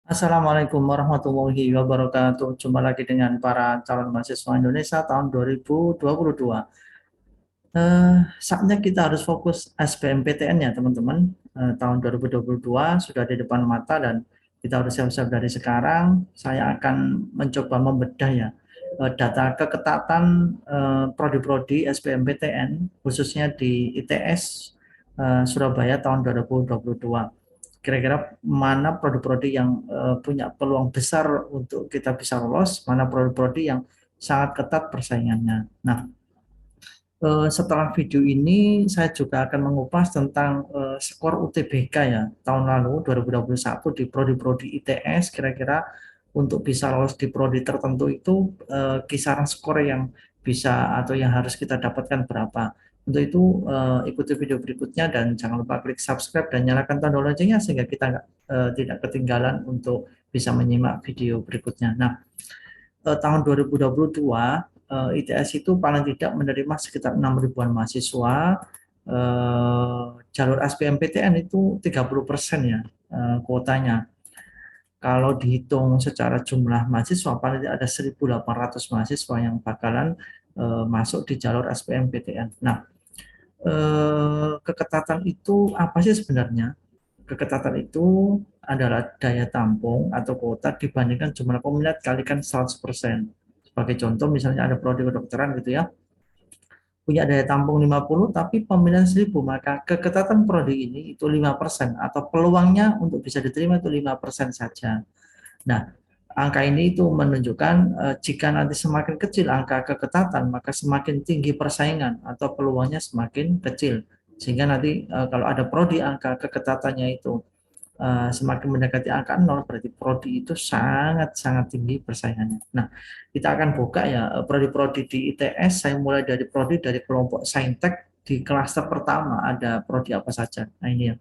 Assalamualaikum warahmatullahi wabarakatuh. Jumpa lagi dengan para calon mahasiswa Indonesia tahun 2022. Saatnya kita harus fokus SBMPTN ya teman-teman. Tahun 2022 sudah di depan mata dan kita harus siap-siap dari sekarang. Saya akan mencoba membedah ya data keketatan prodi-prodi SBMPTN khususnya di ITS Surabaya tahun 2022. Kira-kira mana prodi-prodi yang punya peluang besar untuk kita bisa lolos, mana prodi-prodi yang sangat ketat persaingannya. Nah, setelah video ini saya juga akan mengupas tentang skor UTBK ya tahun lalu 2021 di prodi-prodi ITS, kira-kira untuk bisa lolos di prodi tertentu itu kisaran skor yang bisa atau yang harus kita dapatkan berapa. Untuk itu ikuti video berikutnya dan jangan lupa klik subscribe dan nyalakan tanda loncengnya sehingga kita tidak ketinggalan untuk bisa menyimak video berikutnya. Nah, tahun 2022 ITS itu paling tidak menerima sekitar 6 ribuan mahasiswa. Jalur SBMPTN itu 30% ya kuotanya. Kalau dihitung secara jumlah mahasiswa, paling tidak ada 1.800 mahasiswa yang bakalan masuk di jalur SBMPTN. Nah, keketatan itu apa sih sebenarnya? Keketatan itu adalah daya tampung atau kuota dibandingkan jumlah peminat kalikan 100%. Sebagai contoh misalnya ada prodi kedokteran gitu ya, punya daya tampung 50 tapi peminat 1.000, maka keketatan prodi ini itu 5% atau peluangnya untuk bisa diterima itu 5% saja. Nah, angka ini itu menunjukkan jika nanti semakin kecil angka keketatan, maka semakin tinggi persaingan atau peluangnya semakin kecil. Sehingga nanti kalau ada prodi angka keketatannya itu semakin mendekati angka 0, berarti prodi itu sangat-sangat tinggi persaingannya. Nah, kita akan buka ya prodi-prodi di ITS. Saya mulai dari prodi dari kelompok Saintek. Di klaster pertama ada prodi apa saja. Nah, ini ya.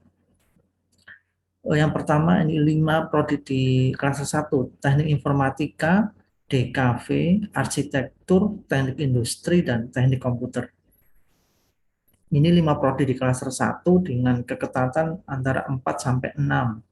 Yang pertama ini 5 prodi di klaster 1, Teknik Informatika, DKV, Arsitektur, Teknik Industri, dan Teknik Komputer. Ini 5 prodi di klaster 1 dengan keketatan antara 4 sampai 6.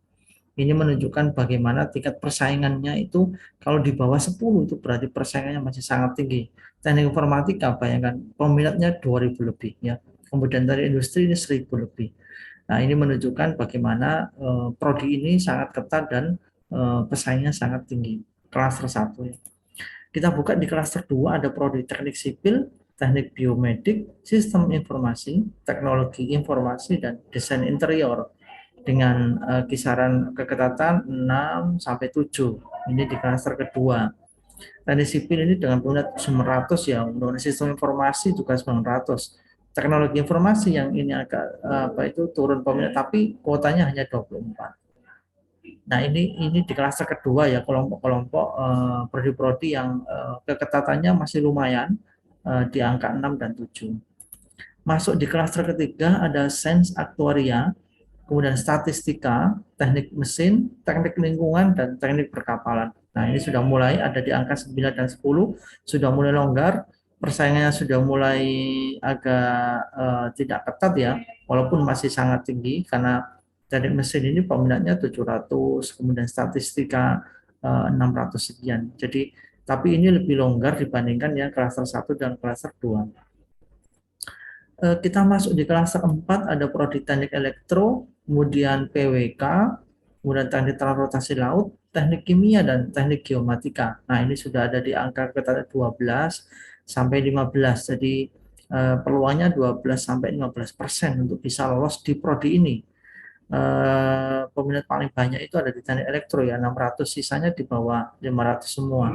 Ini menunjukkan bagaimana tingkat persaingannya itu kalau di bawah 10 itu berarti persaingannya masih sangat tinggi. Teknik informatika bayangkan peminatnya 2.000 lebih ya. Kemudian dari industri ini 1.000 lebih. Nah, ini menunjukkan bagaimana prodi ini sangat ketat dan persaingannya sangat tinggi. Klaster 1 ya. Kita buka di klaster 2 ada prodi teknik sipil, teknik biomedik, sistem informasi, teknologi informasi, dan desain interior dengan kisaran keketatan 6 sampai 7. Ini di klaster kedua. Teknik sipil ini dengan peminat 900 ya, untuk sistem informasi juga 900. Teknologi informasi yang ini agak apa itu turun peminat tapi kuotanya hanya 24. Nah, ini di klaster kedua ya, kelompok-kelompok prodi-prodi yang keketatannya masih lumayan di angka 6 dan 7. Masuk di klaster ketiga ada sains aktuaria, kemudian statistika, teknik mesin, teknik lingkungan, dan teknik perkapalan. Nah, ini sudah mulai ada di angka 9 dan 10, sudah mulai longgar, persaingannya sudah mulai agak tidak ketat ya, walaupun masih sangat tinggi, karena teknik mesin ini peminatnya 700, kemudian statistika 600 sekian. Jadi, tapi ini lebih longgar dibandingkan yang klaster 1 dan klaster 2. Kita masuk di klaster 4 ada prodi teknik elektro, kemudian PWK, kemudian teknik transportasi laut, teknik kimia, dan teknik geomatika. Nah, ini sudah ada di angka kita 12 sampai 15. Jadi peluangnya 12 sampai 15% untuk bisa lolos di prodi ini. Peminat paling banyak itu ada di teknik elektro ya 600, sisanya di bawah 500 semua.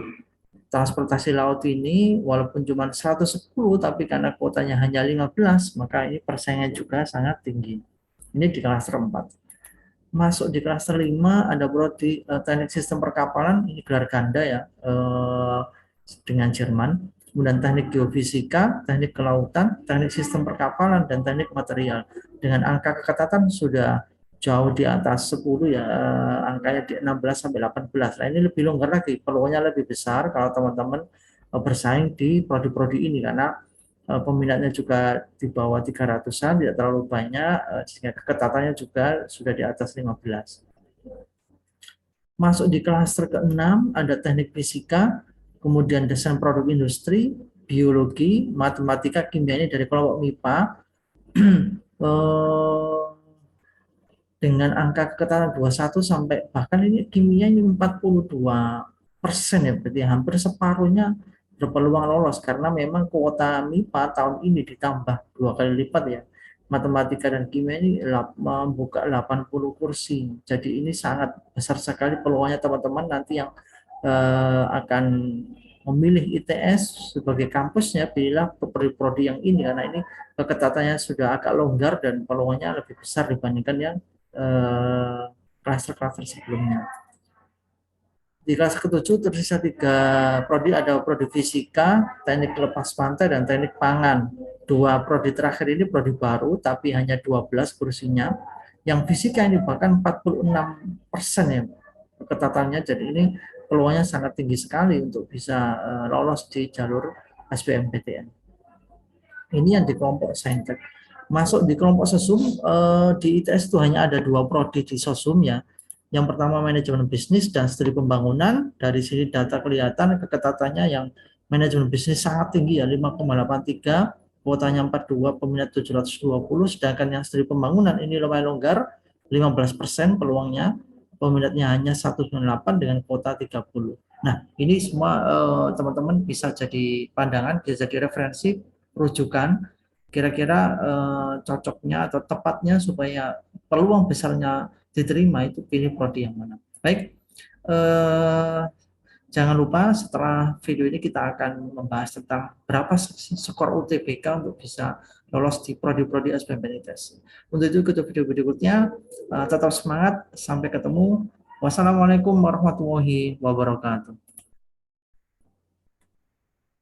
Transportasi laut ini walaupun cuma 110 tapi karena kuotanya hanya 15 maka ini persaingan juga sangat tinggi. Ini di klaster 4. Masuk di klaster 5 ada prodi teknik sistem perkapalan, ini gelar ganda ya dengan Jerman. Kemudian teknik geofisika, teknik kelautan, teknik sistem perkapalan, dan teknik material. Dengan angka keketatan sudah jauh di atas 10 ya, angkanya di 16 sampai 18. Nah, ini lebih longgar lagi, peluangnya lebih besar kalau teman-teman bersaing di prodi-prodi ini karena peminatnya juga di bawah 300-an, tidak terlalu banyak, sehingga keketatannya juga sudah di atas 15. Masuk di klaster ke-6 ada teknik fisika, kemudian desain produk industri, biologi, matematika, kimia ini dari kelompok MIPA. Eh, dengan angka keketalan 21 sampai bahkan ini kimia ini 42% ya, berarti hampir separuhnya berpeluang lolos karena memang kuota MIPA tahun ini ditambah 2 kali lipat ya. Matematika dan kimia ini membuka 80 kursi. Jadi ini sangat besar sekali peluangnya teman-teman nanti yang akan memilih ITS sebagai kampusnya, pilihlah prodi-prodi yang ini karena ini keketatannya sudah agak longgar dan peluangnya lebih besar dibandingkan yang klaster-klaster sebelumnya. Di kelas ke-7 tersisa 3 prodi, ada prodi fisika, teknik lepas pantai, dan teknik pangan. 2 prodi terakhir ini prodi baru, tapi hanya 12 kursinya. Yang fisika ini bahkan 46% ya keketatannya, jadi ini peluangnya sangat tinggi sekali untuk bisa lolos di jalur SBMPTN. Ini yang di kelompok saintek. Masuk di kelompok sosum, di ITS itu hanya ada 2 prodi di sosum ya. Yang pertama manajemen bisnis dan studi pembangunan. Dari sini data kelihatan keketatannya yang manajemen bisnis sangat tinggi ya, 5,83, kuotanya 42, peminat 720, sedangkan yang studi pembangunan ini lumayan longgar, 15% peluangnya, peminatnya hanya 198 dengan kuota 30. Nah, ini semua teman-teman bisa jadi pandangan, bisa jadi referensi, rujukan, kira-kira cocoknya atau tepatnya supaya peluang besarnya diterima itu pilih prodi yang mana. Baik, eh, jangan lupa setelah video ini kita akan membahas tentang berapa skor UTBK untuk bisa lolos di prodi-prodi SBMPTN. Untuk itu ikuti video berikutnya, tetap semangat, sampai ketemu. Wassalamualaikum warahmatullahi wabarakatuh.